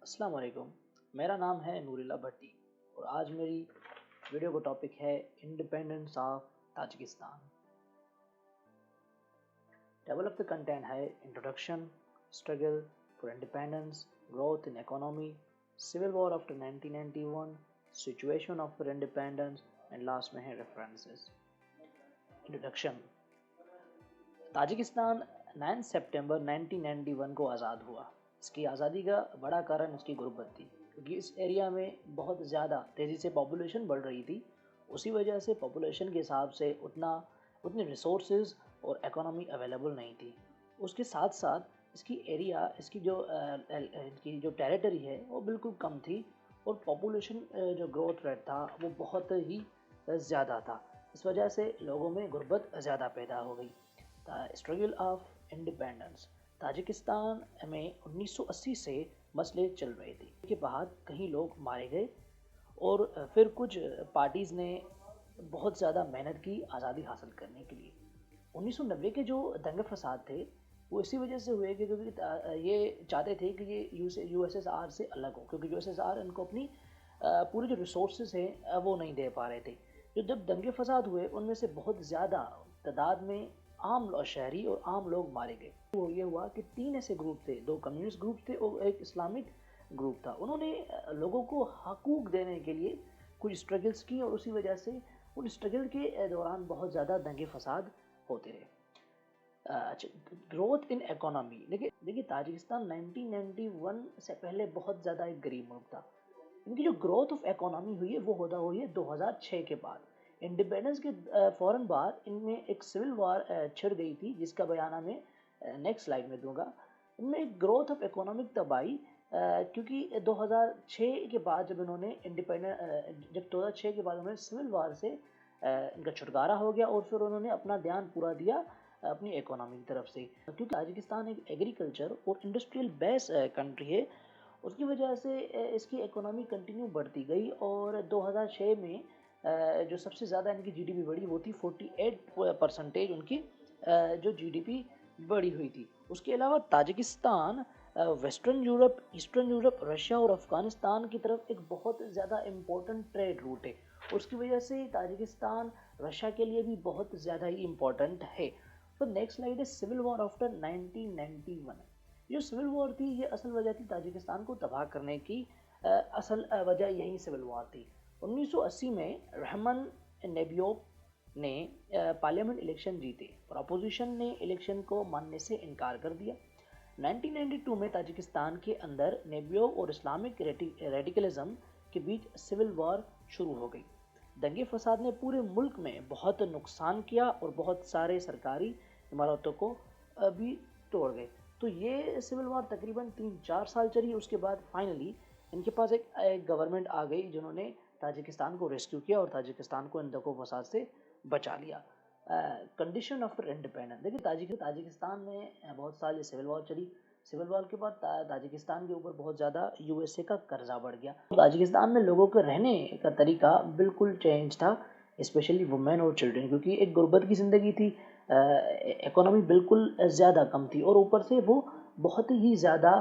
السلام علیکم، میرا نام ہے نور اللہ بھٹی اور آج میری ویڈیو کا ٹاپک ہے independence of Tajikistan. Develop the content ہے introduction, struggle for independence, growth in economy, civil war after 1991، situation after independence and last میں ہے ریفرنسز۔ انٹروڈکشن۔ تاجکستان 9 سپٹمبر 1991 کو آزاد ہوا۔ اس کی آزادی کا بڑا کارن اس کی غربت تھی، کیونکہ اس ایریا میں بہت زیادہ تیزی سے پاپولیشن بڑھ رہی تھی۔ اسی وجہ سے پاپولیشن کے حساب سے اتنے ریسورسز اور اکانومی اویلیبل نہیں تھی۔ اس کے ساتھ ساتھ اس کی ایریا، اس کی جو ٹیریٹری ہے وہ بالکل کم تھی، اور پاپولیشن جو گروتھ ریٹ تھا وہ بہت ہی زیادہ تھا۔ اس وجہ سے لوگوں میں غربت زیادہ پیدا ہو گئی۔ Struggle of independence. تاجکستان میں 1980 سے مسئلے چل رہے تھے۔ اس کے بعد کئی لوگ مارے گئے اور پھر کچھ پارٹیز نے بہت زیادہ محنت کی آزادی حاصل کرنے کے لیے۔ 1990 کے جو دنگے فساد تھے وہ اسی وجہ سے ہوئے کہ کیونکہ یہ چاہتے تھے کہ یہ یو ایس ایس آر سے الگ ہو، کیونکہ یو ایس ایس آر ان کو اپنی پوری جو ریسورسز ہیں وہ نہیں دے پا رہے تھے۔ جب دنگے فساد ہوئے ان میں سے بہت زیادہ تعداد میں عام شہری اور عام لوگ مارے گئے۔ وہ یہ ہوا کہ 3 ایسے گروپ تھے، 2 کمیونسٹ گروپ تھے اور ایک اسلامک گروپ تھا۔ انہوں نے لوگوں کو حقوق دینے کے لیے کچھ اسٹرگلز کی، اور اسی وجہ سے ان اسٹرگل کے دوران بہت زیادہ دنگے فساد ہوتے رہے۔ اچھا، گروتھ ان اکانومی۔ دیکھیے تاجکستان 1991 سے پہلے بہت زیادہ ایک غریب ملک تھا۔ ان کی جو گروتھ آف اکانومی ہوئی ہے وہ ہوئی ہے 2006 کے بعد۔ انڈیپینڈنس کے فوراً بعد ان میں ایک سول وار چھڑ گئی تھی، جس کا بیانہ میں نیکسٹ سلائیڈ میں دوں گا۔ ان میں ایک گروتھ آف اکانومک تباہی، کیونکہ 2006 کے بعد جب انہوں نے جب 2006 کے بعد انہوں نے سول وار سے ان کا چھٹکارا ہو گیا، اور پھر انہوں نے اپنا دھیان پورا دیا اپنی اکانومی کی طرف سے۔ کیونکہ تاجکستان ایک ایگریکلچر اور انڈسٹریل بیس کنٹری ہے، اس کی وجہ سے اس کی اکانومی کنٹینیو بڑھتی گئی، اور 2006 میں جو سب سے زیادہ ان کی جی ڈی پی بڑھی وہ تھی 48% ان کی جو جی ڈی پی بڑھی ہوئی تھی۔ اس کے علاوہ Tajikistan western Europe, eastern Europe, Russia اور افغانستان کی طرف ایک بہت زیادہ امپورٹنٹ ٹریڈ روٹ ہے، اور اس کی وجہ سے تاجکستان رشیا کے لیے بھی بہت زیادہ ہی امپورٹنٹ ہے۔ تو نیکسٹ سلائیڈ ہے سول وار آفٹر 1991۔ جو سول وار تھی یہ اصل وجہ تھی تاجکستان کو تباہ کرنے کی، اصل وجہ یہی سول وار تھی۔ 1980 میں رحمن نیبیوف نے پارلیمنٹ الیکشن جیتے اور اپوزیشن نے الیکشن کو ماننے سے انکار کر دیا۔ 1992 میں تاجکستان کے اندر نیبیوف اور اسلامک ریڈیکلزم کے بیچ سول وار شروع ہو گئی۔ دنگے فساد نے پورے ملک میں بہت نقصان کیا اور بہت سارے سرکاری عمارتوں کو بھی توڑ گئے۔ تو یہ سول وار تقریباً 3-4 سال چلی۔ اس کے بعد فائنلی ان کے پاس ایک گورنمنٹ آ گئی جنہوں نے تاجکستان کو ریسکیو کیا اور تاجکستان کو ان دنگوں فساد سے بچا لیا۔ Condition after independence. دیکھیے تاجکستان میں بہت سال یہ سول وار چلی۔ سول وار کے بعد تاجکستان کے اوپر بہت زیادہ یو ایس اے کا قرضہ بڑھ گیا۔ تاجکستان میں لوگوں کے رہنے کا طریقہ بالکل چینج تھا، اسپیشلی وومین اور چلڈرن، کیونکہ ایک غربت کی زندگی تھی، اکانومی بالکل زیادہ کم تھی، اور اوپر سے وہ بہت ہی زیادہ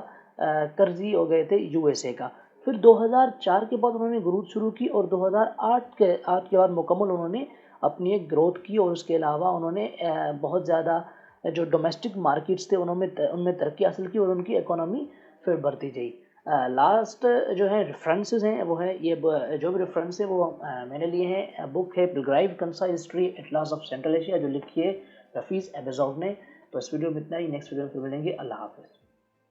قرضی ہو گئے تھے یو ایس اے کا۔ پھر 2004 کے بعد انہوں نے گروتھ شروع کی، اور 2008 کے بعد مکمل انہوں نے اپنی ایک گروتھ کی، اور اس کے علاوہ انہوں نے بہت زیادہ جو ڈومیسٹک مارکیٹس تھے ان میں ترقی حاصل کی، اور ان کی اکانومی پھر بڑھتی گئی۔ لاسٹ جو ہے ریفرنسز ہیں وہ ہے یہ جو بھی ریفرنس ہے وہ میں نے لیے ہیں، بک ہے Palgrave concise history atlas of central Asia, جو لکھی ہے رفیظ ایبزوگ نے۔ تو اس ویڈیو میں اتنا ہی، نیکسٹ ویڈیو میں پھر ملیں گے۔ اللہ حافظ۔